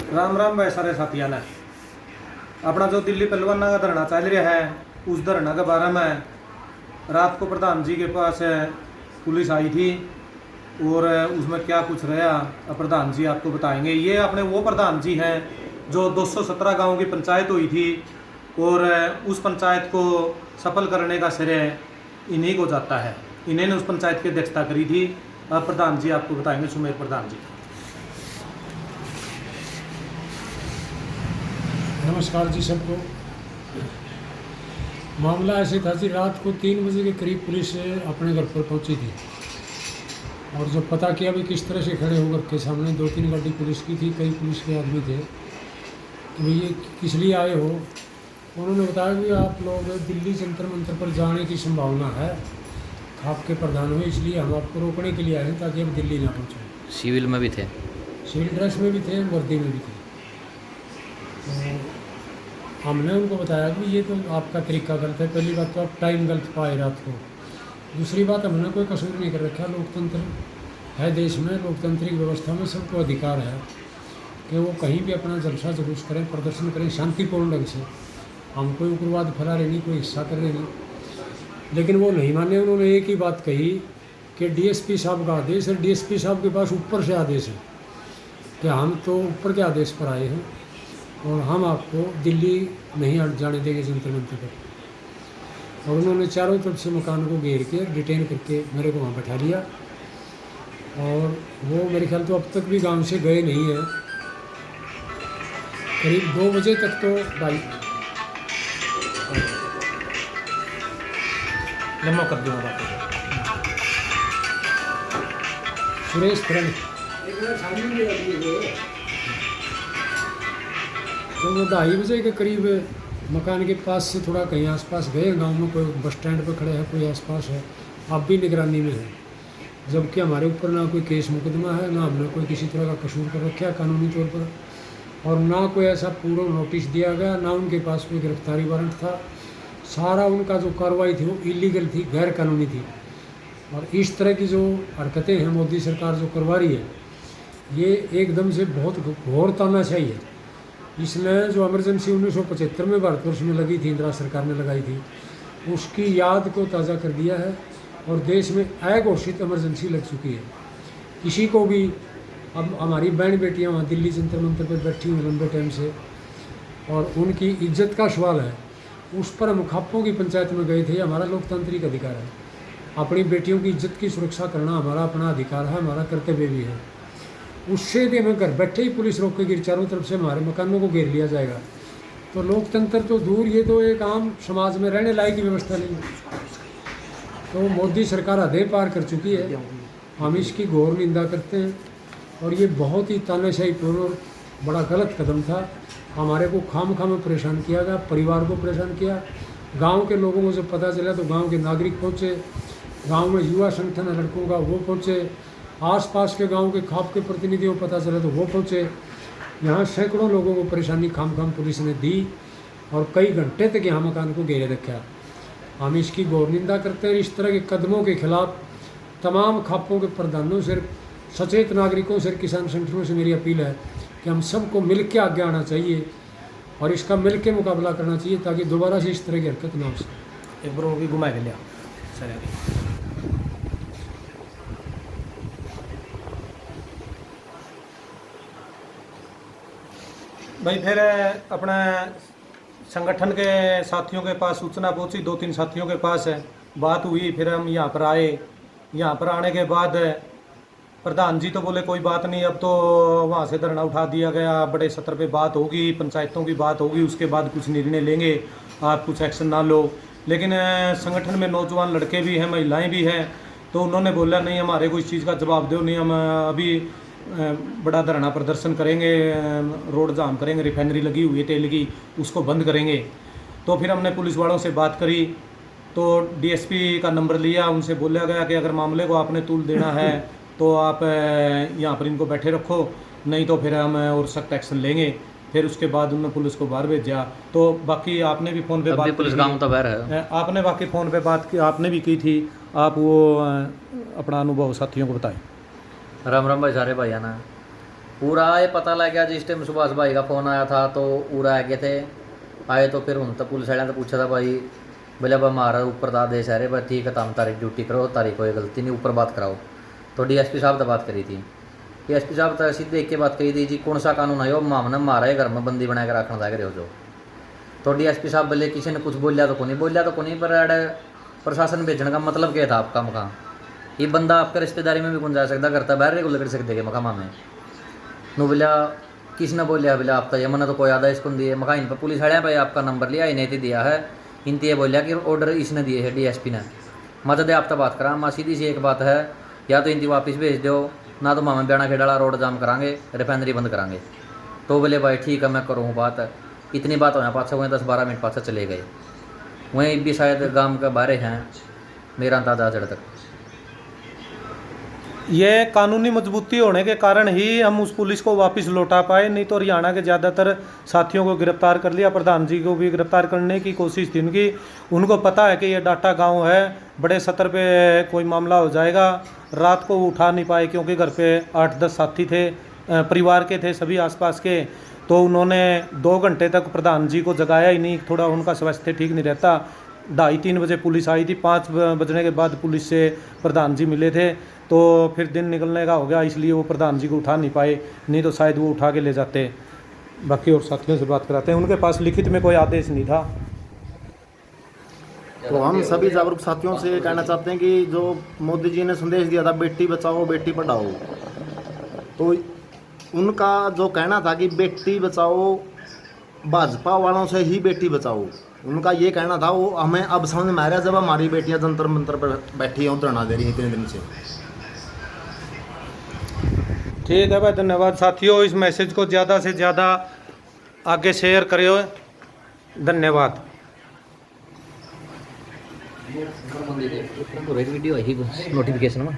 राम राम भाई सारे साथियों ने अपना जो दिल्ली पहलवाना का धरना चल रहा है उस धरना के बारे में रात को प्रधान जी के पास पुलिस आई थी और उसमें क्या कुछ रहा प्रधान जी आपको बताएंगे। ये अपने वो प्रधान जी हैं जो 217 गांव की पंचायत हुई थी और उस पंचायत को सफल करने का श्रेय इन्हीं को जाता है। इन्होंने उस पंचायत की अध्यक्षता करी थी। प्रधान जी आपको बताएंगे। सुमेर प्रधान जी। नमस्कार जी सबको। मामला ऐसे था जी, रात को 3 बजे के करीब पुलिस अपने घर पर पहुंची थी और जब पता किया भी किस तरह से खड़े होकर के सामने 2-3 गाड़ी पुलिस की थी, कई पुलिस के आदमी थे कि भाई ये किस लिए आए हो। उन्होंने बताया कि आप लोग दिल्ली जंतर मंतर पर जाने की संभावना है, आपके प्रधान हुए, इसलिए हम आपको रोकने के लिए आए हैं ताकि आप दिल्ली ना पहुँचें। सिविल में भी थे, सिविल ड्रेस में भी थे, वर्दी में भी थे। तो हमने उनको बताया कि ये तो आपका तरीका गलत है। पहली बात तो आप टाइम गलत पाए रात को। दूसरी बात, हमने कोई कसूर नहीं कर रखा। लोकतंत्र है देश में, लोकतांत्रिक व्यवस्था में सबको अधिकार है कि वो कहीं भी अपना जलसा जुलूस करें, प्रदर्शन करें शांतिपूर्ण ढंग से। हम कोई उग्रवाद फैला रहे नहीं, कोई हिस्सा कर रहे नहीं। लेकिन वो नहीं माने। उन्होंने एक ही बात कही कि डीएसपी साहब का आदेश है, डीएसपी साहब के पास ऊपर से आदेश है कि हम तो ऊपर के आदेश पर आए हैं और हम आपको दिल्ली नहीं जाने देंगे जंतर मंतर पर। और उन्होंने चारों तरफ से मकान को घेर के डिटेन करके मेरे को वहाँ बैठा लिया और वो मेरे ख्याल तो अब तक भी गांव से गए नहीं हैं। करीब 2 बजे तक तो लम्बा कर दूँगा सुरेश फ्रंट तो वो 2:30 बजे के करीब मकान के पास से थोड़ा कहीं आसपास गए। गांव में कोई बस स्टैंड पर खड़े हैं, कोई आसपास है, आप भी निगरानी में है। जबकि हमारे ऊपर ना कोई केस मुकदमा है, ना हमने कोई किसी तरह का कसूर कर रखा है कानूनी तौर पर, और ना कोई ऐसा पूर्व नोटिस दिया गया, ना उनके पास कोई गिरफ्तारी वारंट था। सारा उनका जो कार्रवाई थी वो इलीगल थी, गैर कानूनी थी। और इस तरह की जो हरकतें हैं मोदी सरकार जो करवा रही है, ये एकदम से बहुत घोर तानाशाही है। इसने जो इमरजेंसी 1975 में भारतवर्ष में लगी थी, इंदिरा सरकार ने लगाई थी, उसकी याद को ताज़ा कर दिया है और देश में अघोषित इमरजेंसी लग चुकी है। किसी को भी, अब हमारी बहन बेटियां वहाँ दिल्ली जंतर मंतर पर बैठी हुई लंबे टाइम से और उनकी इज्जत का सवाल है, उस पर हम खापों की पंचायत में गए थे। हमारा लोकतांत्रिक अधिकार है, अपनी बेटियों की इज्जत की सुरक्षा करना हमारा अपना अधिकार है, हमारा कर्तव्य भी है। उससे यदि हमें घर बैठे ही पुलिस रोकेगी, चारों तरफ से हमारे मकानों को घेर लिया जाएगा, तो लोकतंत्र तो दूर, ये तो एक आम समाज में रहने लायक की व्यवस्था नहीं है। तो मोदी सरकार हदें पार कर चुकी है, हम इसकी घोर निंदा करते हैं और ये बहुत ही तानाशाहीपूर्ण और बड़ा गलत कदम था। हमारे को खाम में परेशान किया गया, परिवार को परेशान किया। गांव के लोगों को जब पता चला तो गांव के नागरिक पहुंचे, गांव में युवा संगठन है लड़कों का, वो पहुंचे, आसपास के गांव के खाप के प्रतिनिधियों को पता चला तो वो पहुंचे। यहाँ सैकड़ों लोगों को परेशानी खाम पुलिस ने दी और कई घंटे तक यहाँ मकान को घेरे रखा। हम इसकी घोर निंदा करते हैं। इस तरह के कदमों के खिलाफ तमाम खापों के प्रधानों से, सचेत नागरिकों से, किसान संगठनों से मेरी अपील है कि हम सबको मिल के आगे आना चाहिए और इसका मिल के मुकाबला करना चाहिए ताकि दोबारा से इस तरह की हरकत ना हो सके। एक बार भी घुमा के लिया सर। भाई फिर अपने संगठन के साथियों के पास सूचना पहुंची, 2-3 साथियों के पास है, बात हुई। फिर हम यहाँ पर आए। यहाँ पर आने के बाद प्रधान जी तो बोले कोई बात नहीं, अब तो वहाँ से धरना उठा दिया गया, बड़े सत्र पे बात होगी, पंचायतों की बात होगी, उसके बाद कुछ निर्णय लेंगे, आप कुछ एक्शन ना लो। लेकिन संगठन में नौजवान लड़के भी हैं, महिलाएं भी हैं, तो उन्होंने बोला नहीं, हमारे को इस चीज़ का जवाब दो, नहीं हम अभी बड़ा धरना प्रदर्शन करेंगे, रोड जाम करेंगे, रिफाइनरी लगी हुई है तेल की, उसको बंद करेंगे। तो फिर हमने पुलिस वालों से बात करी तो डीएसपी का नंबर लिया, उनसे बोला गया कि अगर मामले को आपने तूल देना है तो आप यहाँ पर इनको बैठे रखो, नहीं तो फिर हम और सख्त एक्शन लेंगे। फिर उसके बाद उन्होंने पुलिस को बाहर भेजा। तो बाकी आपने भी फ़ोन पे बात पुलिस गाँव तो बाहर है, आपने बाकी फ़ोन पे बात की, आपने भी की थी, आप वो अपना अनुभव साथियों को बताएं। राम राम भाई सारे भाई आना। पूरा ये पता लग गया जिस टाइम सुभाष भाई का फ़ोन आया था तो पूरा आ गए थे आए तो फिर हूँ तो पुलिस वाले तो पूछा था भाई बोले अब हमारा ऊपर का आदेश है रे भाई ठीक है तुम तारी ड्यूटी करो तारी कोई गलती नहीं ऊपर बात कराओ। तो डीएसपी साहब तो बात करी थी डीएसपी साहब तो सीधे एक के बात कही थी जी कौन सा कानून है यो मामला मारा है घर में बंदी बना के रखना था जो। तो डीएसपी साहब बोले किसी ने कुछ बोलिया तो नहीं पर अड़ प्रशासन भेजने का मतलब क्या था आपका मकान ये बंदा आपका रिश्तेदारी में भी कौन जा सकता करता बाहर रेगुलर कर सकते मकामा में नो बोलिया किसने बोलिया बोले आप तो ये मना तो कोई आदेश कौन दिए मका इन पर पुलिस हड़े भाई आपका नंबर लिया इन्हें तो दिया है इनते ये बोलिया कि ऑर्डर इसने दिए है डीएसपी ने मदद आप तो बात करा माँ सीधी सी एक बात है या तो इनकी वापस भेज दो ना तो मामा ब्याणा खेड़ा रोड जाम करांगे रिफाइनरी बंद करांगे। तो बोले भाई ठीक है मैं करूँ बात इतनी बात हो पाछा वहीं 10-12 मिनट पाछा चले गए वहीं भी शायद गांव के बाहर हैं मेरा अंदाजा जड़ तक। ये कानूनी मजबूती होने के कारण ही हम उस पुलिस को वापस लौटा पाए, नहीं तो हरियाणा के ज़्यादातर साथियों को गिरफ्तार कर लिया। प्रधान जी को भी गिरफ्तार करने की कोशिश थी उनकी, उनको पता है कि ये डाटा गांव है, बड़े सतर पे कोई मामला हो जाएगा। रात को वो उठा नहीं पाए क्योंकि घर पे 8-10 साथी थे, परिवार के थे सभी आसपास के, तो उन्होंने 2 घंटे तक प्रधान जी को जगाया ही नहीं। थोड़ा उनका स्वास्थ्य ठीक नहीं रहता। 2:30-3 बजे पुलिस आई थी, 5 बजने के बाद पुलिस से प्रधान जी मिले थे, तो फिर दिन निकलने का हो गया, इसलिए वो प्रधान जी को उठा नहीं पाए, नहीं तो शायद वो उठा के ले जाते। बाकी और साथियों से बात कराते हैं, उनके पास लिखित में कोई आदेश नहीं था। तो हम सभी जागरूक साथियों से ये कहना चाहते हैं कि जो मोदी जी ने संदेश दिया था बेटी बचाओ बेटी पढ़ाओ, तो उनका जो कहना था कि बेटी बचाओ भाजपा वालों से ही बेटी बचाओ, उनका ये कहना था, वो हमें अब समझ में आ रहा है जब हमारी बेटियां जंतर मंतर पर बैठी हैं धरना दे रही हैं इतने दिन से। ठीक है भाई, धन्यवाद साथियों। इस मैसेज को ज़्यादा से ज़्यादा आगे शेयर करियो, धन्यवाद। वीडियो आई नोटिफिकेशन में